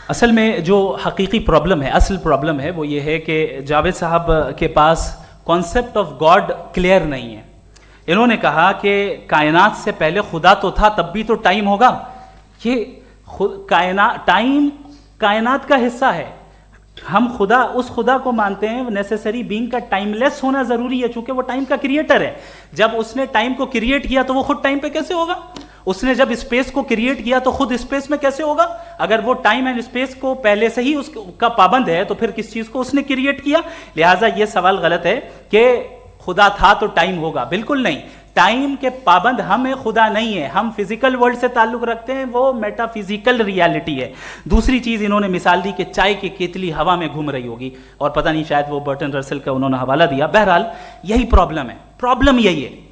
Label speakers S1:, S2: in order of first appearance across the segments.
S1: असल में जो हकीकी प्रॉब्लम है, असल प्रॉब्लम है वो ये है कि जावेद साहब के पास कॉन्सेप्ट ऑफ गॉड क्लियर नहीं है। इन्होंने कहा कि कायनात से पहले खुदा तो था, तब भी तो टाइम होगा। ये टाइम कायनात का हिस्सा है। हम खुदा, उस खुदा को मानते हैं, नेसेसरी बीइंग का टाइमलेस होना जरूरी है, चूंकि वो टाइम का क्रिएटर है। जब उसने टाइम को क्रिएट किया तो वो खुद टाइम पे कैसे होगा? उसने जब स्पेस को क्रिएट किया तो खुद स्पेस में कैसे होगा? अगर वो टाइम एंड स्पेस को पहले से ही उसका पाबंद है तो फिर किस चीज को उसने क्रिएट किया? लिहाजा ये सवाल गलत है कि खुदा था तो टाइम होगा। बिल्कुल नहीं, टाइम के पाबंद हम हैं, खुदा नहीं है। हम फिजिकल वर्ल्ड से ताल्लुक रखते हैं, वो मेटाफिजिकल रियलिटी है। दूसरी चीज इन्होंने मिसाल दी कि चाय की केतली हवा में घूम रही होगी, और पता नहीं शायद वो बर्टन रसल का उन्होंने हवाला दिया। बहरहाल यही प्रॉब्लम है। प्रॉब्लम यही है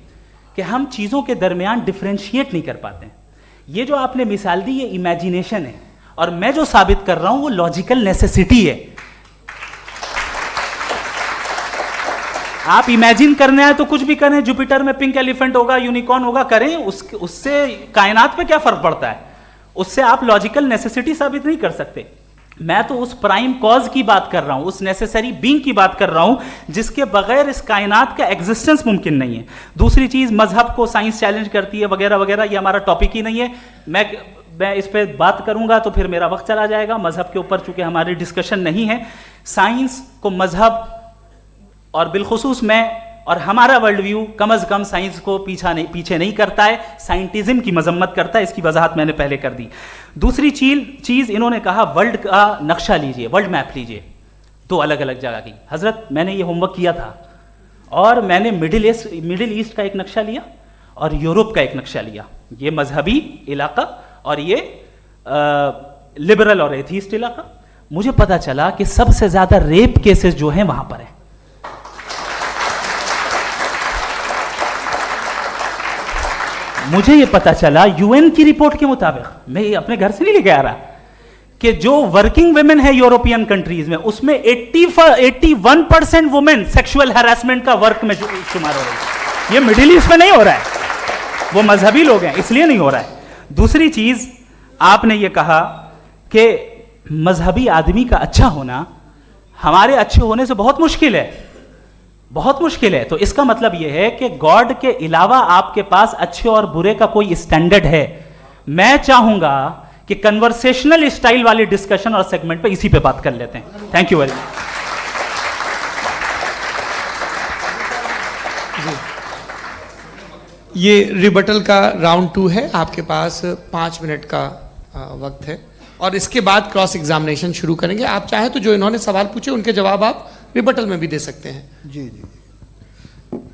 S1: कि हम चीजों के दरमियान डिफरेंशिएट नहीं कर पाते। ये जो आपने मिसाल दी ये इमेजिनेशन है, और मैं जो साबित कर रहा हूं वो लॉजिकल नेसेसिटी है। आप इमेजिन करने आए तो कुछ भी करें, जुपिटर में पिंक एलिफेंट होगा, यूनिकॉर्न होगा, करें, उससे कायनात पे क्या फर्क पड़ता है? उससे आप लॉजिकल नेसेसिटी साबित नहीं कर सकते। मैं तो उस प्राइम कॉज की बात कर रहा हूं, उस नेसेसरी बीइंग की बात कर रहा हूं जिसके बगैर इस कायनात का एग्जिस्टेंस मुमकिन नहीं है। दूसरी चीज, मजहब को साइंस चैलेंज करती है वगैरह वगैरह, ये हमारा टॉपिक ही नहीं है। मैं इस पर बात करूंगा तो फिर मेरा वक्त चला जाएगा। मजहब के ऊपर चूंकि हमारी डिस्कशन नहीं है, साइंस को मजहब और बिलखुसूस मैं और हमारा वर्ल्ड व्यू कम अज कम साइंस को पीछे नहीं करता है, साइंटिज्म की मजम्मत करता है। इसकी वजाहत मैंने पहले कर दी। दूसरी चीज इन्होंने कहा वर्ल्ड का नक्शा लीजिए, वर्ल्ड मैप लीजिए, दो अलग अलग जगह की। हजरत मैंने ये होमवर्क किया था, और मैंने मिडिल ईस्ट का एक नक्शा लिया और यूरोप का एक नक्शा लिया। ये मजहबी इलाका और ये लिबरल और एथीस्ट इलाका। मुझे पता चला कि सबसे ज्यादा रेप केसेस जो हैं वहां पर है। मुझे ये पता चला यूएन की रिपोर्ट के मुताबिक, मैं ये अपने घर से नहीं लेके आ रहा, कि जो वर्किंग वुमेन है यूरोपियन कंट्रीज में, उसमें 81% वुमेन सेक्सुअल हैरेसमेंट का वर्क में शुमार हो रही है। ये मिडिल ईस्ट में नहीं हो रहा है, वो मजहबी लोग हैं इसलिए नहीं हो रहा है। दूसरी चीज, आपने ये कहा कि मजहबी आदमी का अच्छा होना हमारे अच्छे होने से बहुत मुश्किल है, बहुत मुश्किल है। तो इसका मतलब यह है कि गॉड के अलावा आपके पास अच्छे और बुरे का कोई स्टैंडर्ड है। मैं चाहूंगा कि कन्वर्सेशनल स्टाइल वाली डिस्कशन और सेगमेंट पे इसी पे बात कर लेते हैं। Thank you very much.
S2: ये रिबटल का राउंड 2 है। आपके पास 5 मिनट का वक्त है, और इसके बाद क्रॉस एग्जामिनेशन शुरू करेंगे। आप चाहें तो जो इन्होंने सवाल पूछे उनके जवाब आप रिबटल में भी दे सकते हैं।
S3: जी जी,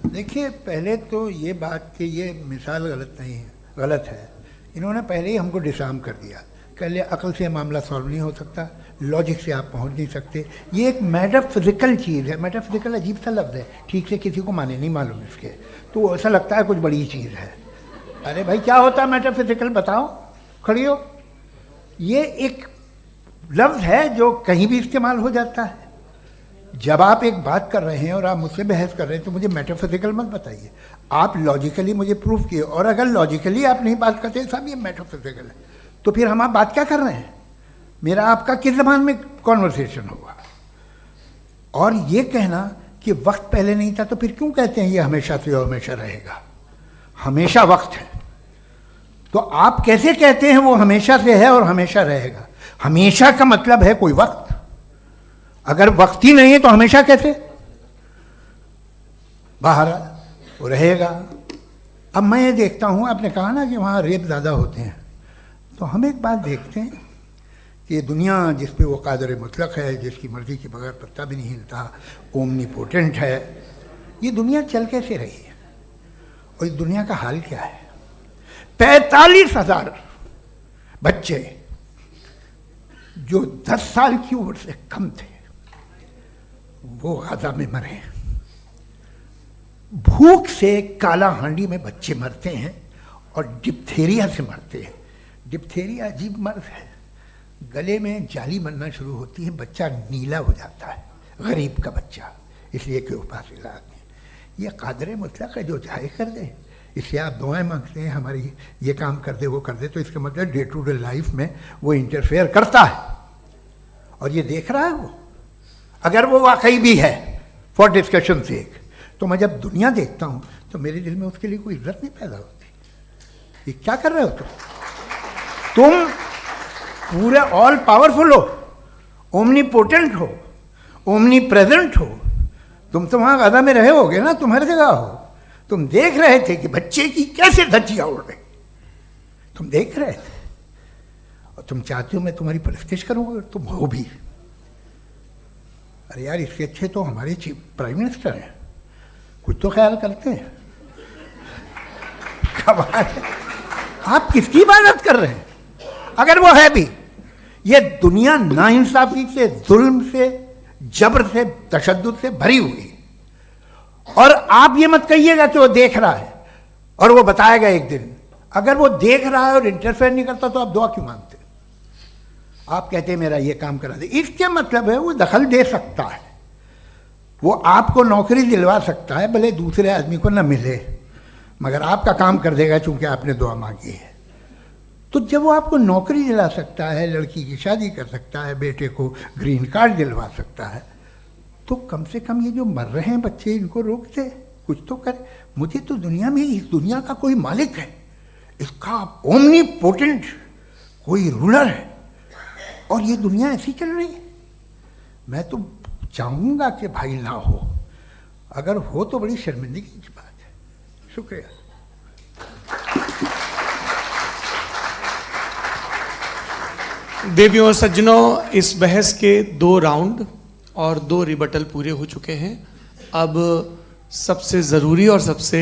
S3: देखिए, पहले तो ये बात कि ये मिसाल गलत नहीं है, गलत है। इन्होंने पहले ही हमको डिसार्म कर दिया। कह लिया अकल से मामला सॉल्व नहीं हो सकता, लॉजिक से आप पहुंच नहीं सकते। ये एक मेटाफिजिकल चीज़ है। मेटाफिजिकल अजीब सा लफ्ज़ है, ठीक से किसी को माने नहीं मालूम इसके, तो ऐसा लगता है कुछ बड़ी चीज़ है। अरे भाई, क्या होता है मेटाफिजिकल? बताओ, खड़ी हो। ये एक लफ्ज़ है जो कहीं भी इस्तेमाल हो जाता है। जब आप एक बात कर रहे हैं और आप मुझसे बहस कर रहे हैं तो मुझे मेटाफिजिकल मत बताइए, आप लॉजिकली मुझे प्रूफ किए। और अगर लॉजिकली आप नहीं बात करते साहब ये मेटाफिजिकल है, तो फिर हम आप बात क्या कर रहे हैं? मेरा आपका किस ज़बान में कॉन्वर्सेशन होगा? और ये कहना कि वक्त पहले नहीं था, तो फिर क्यों कहते हैं ये हमेशा से और हमेशा रहेगा? हमेशा वक्त है, तो आप कैसे कहते हैं वो हमेशा से है और हमेशा रहेगा? हमेशा का मतलब है कोई वक्त। अगर वक्त ही नहीं है तो हमेशा कैसे? बाहर वो रहेगा। अब मैं ये देखता हूँ, आपने कहा ना कि वहाँ रेप ज़्यादा होते हैं, तो हम एक बात देखते हैं कि ये दुनिया जिस पे वो कादर मुतलक है, जिसकी मर्ज़ी के बगैर पत्ता भी नहीं हिलता, ओमनीपोटेंट है, ये दुनिया चल कैसे रही है? और इस दुनिया का हाल क्या है? 45,000 बच्चे जो 10 साल की उम्र से कम थे वो गाजा में मरे। भूख से काला हांडी में बच्चे मरते हैं और डिप्थेरिया से मरते हैं। डिप्थेरिया अजीब मर्ज है, गले में जाली बनना शुरू होती है, बच्चा नीला हो जाता है, गरीब का बच्चा, इसलिए कि उपास इलाज में। ये कादर मुतलक है जो चाहे कर दे। इससे आप दुआएं मांगते हैं हमारी ये काम कर दे वो कर दे, तो इसका मतलब डे टू डे लाइफ में वो इंटरफेयर करता है। और ये देख रहा है वो। अगर वो वाकई भी है फॉर डिस्कशन सेक, तो मैं जब दुनिया देखता हूँ तो मेरे दिल में उसके लिए कोई इज्जत नहीं पैदा होती। ये क्या कर रहे हो तुम पूरे ऑल पावरफुल हो, ओमनीपोटेंट हो, ओमनी प्रेजेंट हो। तुम तो वहाँ गादा में रहे होगे ना, तुम हर जगह हो। तुम देख रहे थे कि बच्चे की कैसे धज्जियाँ उड़ रही, तुम देख रहे थे। और तुम चाहते हो मैं तुम्हारी परस्तिश करूँगा, तुम हो भी। अरे यार, इसके अच्छे तो हमारे चीफ प्राइम मिनिस्टर हैं, कुछ तो ख्याल करते हैं। कमाल है, आप किसकी इबादत कर रहे हैं? अगर वो है भी, ये दुनिया नाइंसाफी से, जुल्म से, जबर से, तशद्दुद से भरी हुई। और आप ये मत कहिएगा कि वो देख रहा है और वो बताएगा एक दिन। अगर वो देख रहा है और इंटरफेयर नहीं करता तो आप दुआ क्यों मांगते? आप कहते हैं मेरा ये काम करा दे, इसके मतलब है वो दखल दे सकता है, वो आपको नौकरी दिलवा सकता है, भले दूसरे आदमी को न मिले, मगर आपका काम कर देगा चूंकि आपने दुआ मांगी है। तो जब वो आपको नौकरी दिला सकता है, लड़की की शादी कर सकता है, बेटे को ग्रीन कार्ड दिलवा सकता है, तो कम से कम ये जो मर रहे हैं बच्चे, इनको रोक दे, कुछ तो करे। मुझे तो दुनिया में, इस दुनिया का कोई मालिक है, इसका ओमनीपोटेंट कोई रूलर है, और ये दुनिया ऐसी चल रही है। मैं तो चाहूँगा कि भाई ना हो, अगर हो तो बड़ी शर्मिंदगी की बात है। शुक्रिया।
S2: देवियों और सज्जनों, इस बहस के 2 राउंड और 2 रिबटल पूरे हो चुके हैं। अब सबसे ज़रूरी और सबसे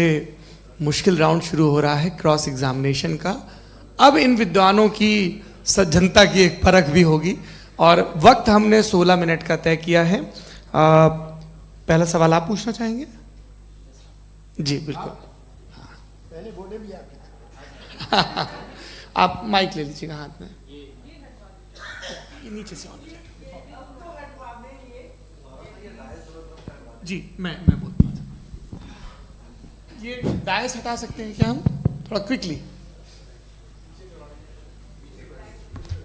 S2: मुश्किल राउंड शुरू हो रहा है, क्रॉस एग्जामिनेशन का। अब इन विद्वानों की सज्जनता की एक परख भी होगी, और वक्त हमने 16 मिनट का तय किया है। पहला सवाल आप पूछना चाहेंगे? जी बिल्कुल।
S3: पहले बोले भी आपके।
S2: आप माइक ले लीजिएगा हाथ में, ये नीचे से ऑन हो जाएगा। जी मैं बोलता हूँ, ये डायस हटा सकते हैं क्या हम थोड़ा क्विकली?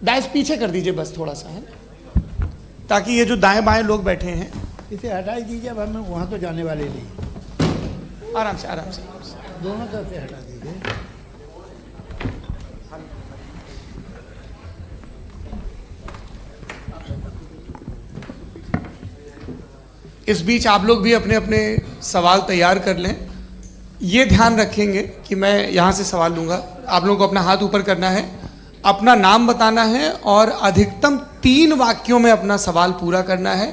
S2: डायस पीछे कर दीजिए बस थोड़ा सा, है, ताकि ये जो दाएं बाएं लोग बैठे हैं,
S3: इसे हटा दीजिए। अब हम वहाँ तो जाने वाले नहीं।
S2: आराम से आराम से।
S3: दोनों तरफ से हटा दीजिए।
S2: इस बीच आप लोग भी अपने अपने सवाल तैयार कर लें। ये ध्यान रखेंगे कि मैं यहाँ से सवाल लूँगा, आप लोगों को अपना हाथ ऊपर करना है, अपना नाम बताना है और अधिकतम 3 वाक्यों में अपना सवाल पूरा करना है।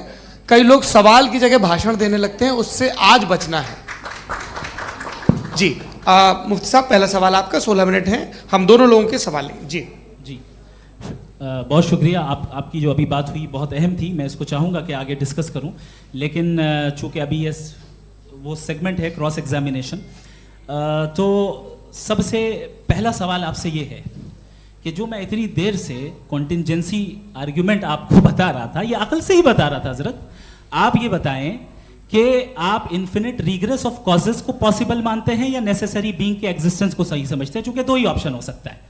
S2: कई लोग सवाल की जगह भाषण देने लगते हैं, उससे आज बचना है। जी मुफ्ती साहब, पहला सवाल आपका, 16 मिनट हैं, हम दोनों लोगों के सवाल लेंगे। जी
S1: जी बहुत शुक्रिया। आपकी जो अभी बात हुई बहुत अहम थी, मैं इसको चाहूँगा कि आगे डिस्कस करूँ, लेकिन चूँकि अभी ये वो सेगमेंट है क्रॉस एग्जामिनेशन, तो सबसे पहला सवाल आपसे ये है कि जो मैं इतनी देर से कॉन्टिंजेंसी आर्ग्यूमेंट आपको बता रहा था, ये अकल से ही बता रहा था हजरत, आप ये बताएं कि आप इन्फिनिट रिग्रेस ऑफ कॉजेस को पॉसिबल मानते हैं या नेसेसरी बीइंग के एग्जिस्टेंस को सही समझते हैं? चूंकि 2 ही ऑप्शन हो सकता है,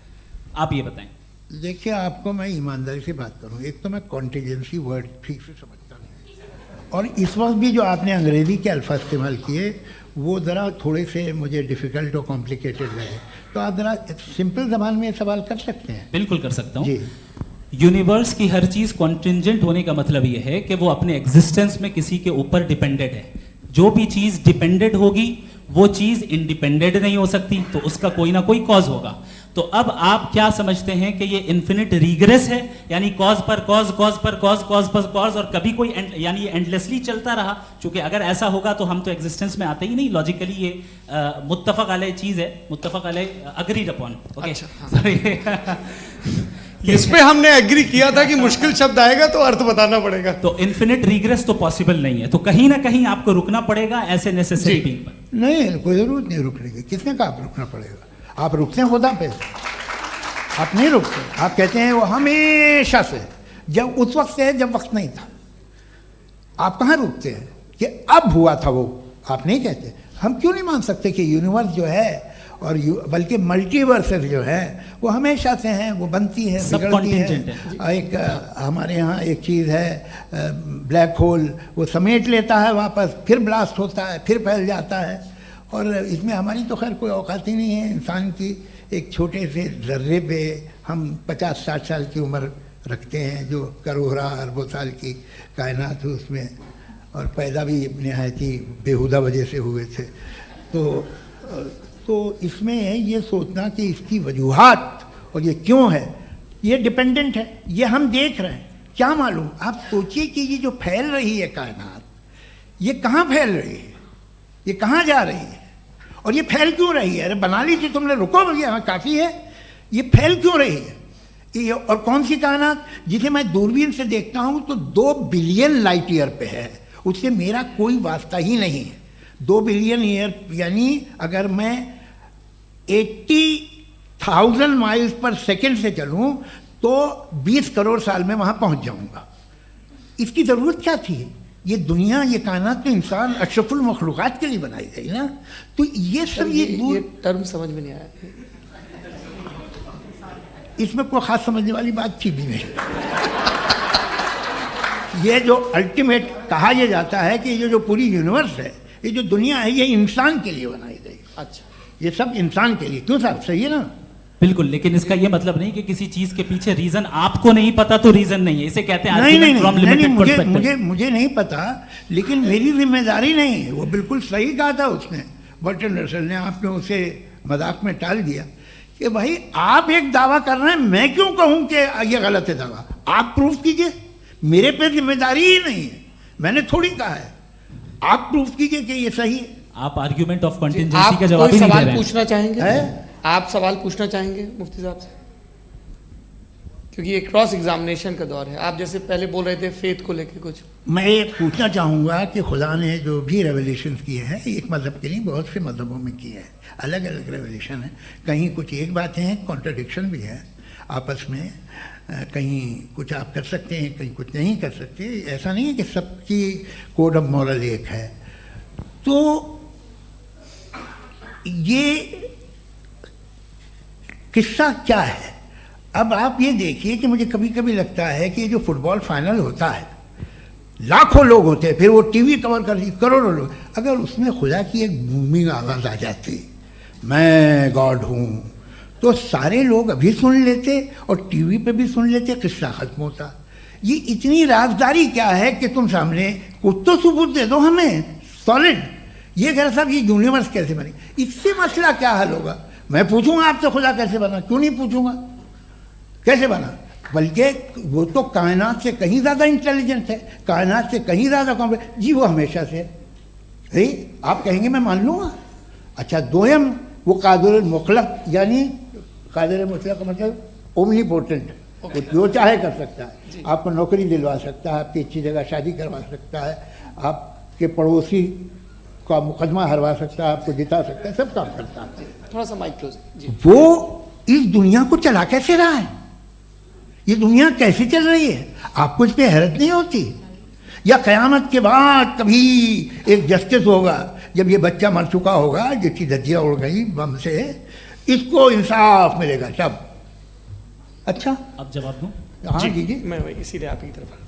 S1: आप ये बताएं।
S3: देखिए, आपको मैं ईमानदारी से बात करूं, एक तो मैं कॉन्टिजेंसी वर्ड ठीक से समझता नहीं, और इस वक्त भी जो आपने अंग्रेज़ी के अल्फाज इस्तेमाल किए वो ज़रा थोड़े से मुझे डिफ़िकल्ट और कॉम्प्लिकेटेड लगे, तो आप ज़रा सिंपल ज़बान में सवाल कर सकते हैं?
S1: बिल्कुल कर सकता हूँ
S3: जी।
S1: यूनिवर्स की हर चीज़ कॉन्टिंजेंट होने का मतलब ये है कि वो अपने एग्जिस्टेंस में किसी के ऊपर डिपेंडेड है। जो भी चीज़ डिपेंडेड होगी वो चीज़ इंडिपेंडेंट नहीं हो सकती, तो उसका कोई ना कोई कॉज होगा। तो अब आप क्या समझते हैं कि ये इन्फिनिट रिग्रेस है, यानी कॉज पर कॉज, कॉज पर कॉज, कॉज पर कॉज, और कभी कोई यानी ये एंडलेसली चलता रहा? क्योंकि अगर ऐसा होगा तो हम तो एग्जिस्टेंस में आते ही नहीं। लॉजिकली ये मुत्तफक अलैह चीज़ है, मुत्तफक अलैह, अग्रीड अपॉन।
S2: इस पे हमने एग्री किया था कि मुश्किल शब्द आएगा तो अर्थ बताना पड़ेगा।
S1: तो इन्फिनिट रिग्रेस तो पॉसिबल नहीं है, तो कहीं ना कहीं आपको रुकना पड़ेगा ऐसे नेसेसरी बीइंग पर।
S3: नहीं, कोई ज़रूरत नहीं रुकने की। किसने कहा आप रुकना पड़ेगा? आप रुकते हैं खुदा पे, आप नहीं रुकते। आप कहते हैं वो हमेशा से, जब उस वक्त से है जब वक्त नहीं था। आप कहाँ रुकते हैं कि अब हुआ था वो? आप नहीं कहते। हम क्यों नहीं मान सकते कि यूनिवर्स जो है और बल्कि मल्टीवर्सेस जो है वो हमेशा से हैं, वो बनती है,
S1: सब
S3: बिगड़ती
S1: contingent
S3: है। एक हमारे यहाँ एक चीज़ है ब्लैक होल, वो समेट लेता है वापस, फिर ब्लास्ट होता है, फिर फैल जाता है। और इसमें हमारी तो खैर कोई औकात ही नहीं है इंसान की। एक छोटे से ज़र्रे पे हम 50-60 साल की उम्र रखते हैं, जो करोड़ों अरबों साल की कायनात है उसमें, और पैदा भी नहायत ही बेहुदा वजह से हुए थे। तो इसमें है ये सोचना कि इसकी वजूहात और ये क्यों है, ये डिपेंडेंट है, ये हम देख रहे हैं, क्या मालूम। आप सोचिए कि ये जो फैल रही है कायनात, ये कहाँ फैल रही है, ये कहाँ जा रही है, और ये फैल क्यों रही है। अरे बना ली थी तुमने, रुको भैया काफ़ी है। ये फैल क्यों रही है, ये और कौन सी कायनात जिसे मैं दूरबीन से देखता हूँ तो 2 बिलियन लाइट ईयर पे है, उससे मेरा कोई वास्ता ही नहीं है। 2 बिलियन ईयर यानी अगर मैं 80,000 माइल्स पर सेकेंड से चलूँ तो 20 करोड़ साल में वहाँ पहुँच जाऊँगा। इसकी ज़रूरत क्या थी। ये दुनिया, ये कायनात तो इंसान अशरफुल मखलूक़ात के लिए बनाई गई ना। तो ये सब
S2: ये टर्म समझ में नहीं आया,
S3: इसमें कोई ख़ास समझने वाली बात थी भी नहीं। ये जो अल्टीमेट कहा यह जाता है कि ये जो पूरी यूनिवर्स है, ये जो दुनिया है, ये इंसान के लिए बनाई गई।
S2: अच्छा,
S3: ये सब इंसान के लिए। क्यों साहब, सही है ना।
S1: बिल्कुल, लेकिन इसका ये मतलब नहीं कि किसी चीज के पीछे रीजन आपको नहीं पता तो रीजन नहीं है, इसे कहते हैं
S3: नहीं,
S1: argument from limited perspective।
S3: मुझे नहीं पता, लेकिन मेरी जिम्मेदारी नहीं है। वो बिल्कुल सही कहा था उसने, बर्टन रसल ने। आपने उसे मजाक में टाल दिया कि भाई आप एक दावा कर रहे हैं, मैं क्यों कहूं कि ये गलत है दावा। आप प्रूफ कीजिए, मेरे पे जिम्मेदारी ही नहीं है, मैंने थोड़ी कहा है। आप प्रूफ कीजिए कि ये सही है।
S1: आप आर्ग्यूमेंट ऑफ कंटिंजेंसी
S2: आप
S1: का जवाब
S2: कोई
S1: ही नहीं दे
S2: सवाल
S1: रहे हैं।
S2: पूछना चाहेंगे?
S3: है?
S2: आप सवाल पूछना चाहेंगे मुफ्ती साहब से, क्योंकि ये क्रॉस एग्जामिनेशन का दौर है। आप जैसे पहले बोल रहे थे फेथ को लेके कुछ।
S3: मैं ये पूछना चाहूँगा कि खुदा ने जो भी रेवलेशन किए हैं, एक मज़हब के लिए बहुत से मज़हबों में किए हैं, अलग अलग रेवलेशन है। कहीं कुछ एक बातें हैं, कॉन्ट्रडिक्शन भी है आपस में, कहीं कुछ आप कर सकते हैं, कहीं कुछ नहीं कर सकते। ऐसा नहीं है कि सबकी कोड ऑफ मॉरल एक है। तो ये किस्सा क्या है। अब आप ये देखिए कि मुझे कभी कभी लगता है कि जो फुटबॉल फाइनल होता है, लाखों लोग होते हैं, फिर वो टीवी कवर कर करोड़ों लोग, अगर उसमें खुदा की एक बूमिंग आवाज़ आ जाती, मैं गॉड हूँ, तो सारे लोग अभी सुन लेते और टीवी पे भी सुन लेते, किस्सा ख़त्म होता। ये इतनी राजदारी क्या है कि तुम सामने कुछ तो सबूत दे दो हमें सॉलिड। ये कह साहब ये यूनिवर्स कैसे बनी, इससे मसला क्या हल होगा। मैं पूछूंगा आपसे खुदा कैसे बना, क्यों नहीं पूछूंगा कैसे बना। बल्कि वो तो कायनात से कहीं ज़्यादा इंटेलिजेंट है, कायनात से कहीं ज़्यादा कॉम्प्लेक्स। जी वो हमेशा से है, आप कहेंगे मैं मान लूँगा। अच्छा, दोयम वो कादिर मुतलक, यानी कादिर मुतलक का मतलब ओमनीपोटेंट, वो जो चाहे कर सकता है। आपको नौकरी दिलवा सकता है, आपकी अच्छी जगह शादी करवा सकता है, आपके पड़ोसी का मुकदमा हरवा सकता है, आपको जिता सकता है, सब काम करता है।
S2: थोड़ा सा माइक क्लोज जी।
S3: वो इस दुनिया को चला कैसे रहा है, ये दुनिया कैसे चल रही है, आपको इस पर हैरत नहीं होती। या क़यामत के बाद कभी एक जस्टिस होगा, जब ये बच्चा मर चुका होगा, जिसकी धज्जियाँ उड़ गई बम से, इसको इंसाफ मिलेगा सब। अच्छा,
S1: अब जवाब दूं?
S3: हाँ जी जी।
S2: मैं इसीलिए आप की तरफ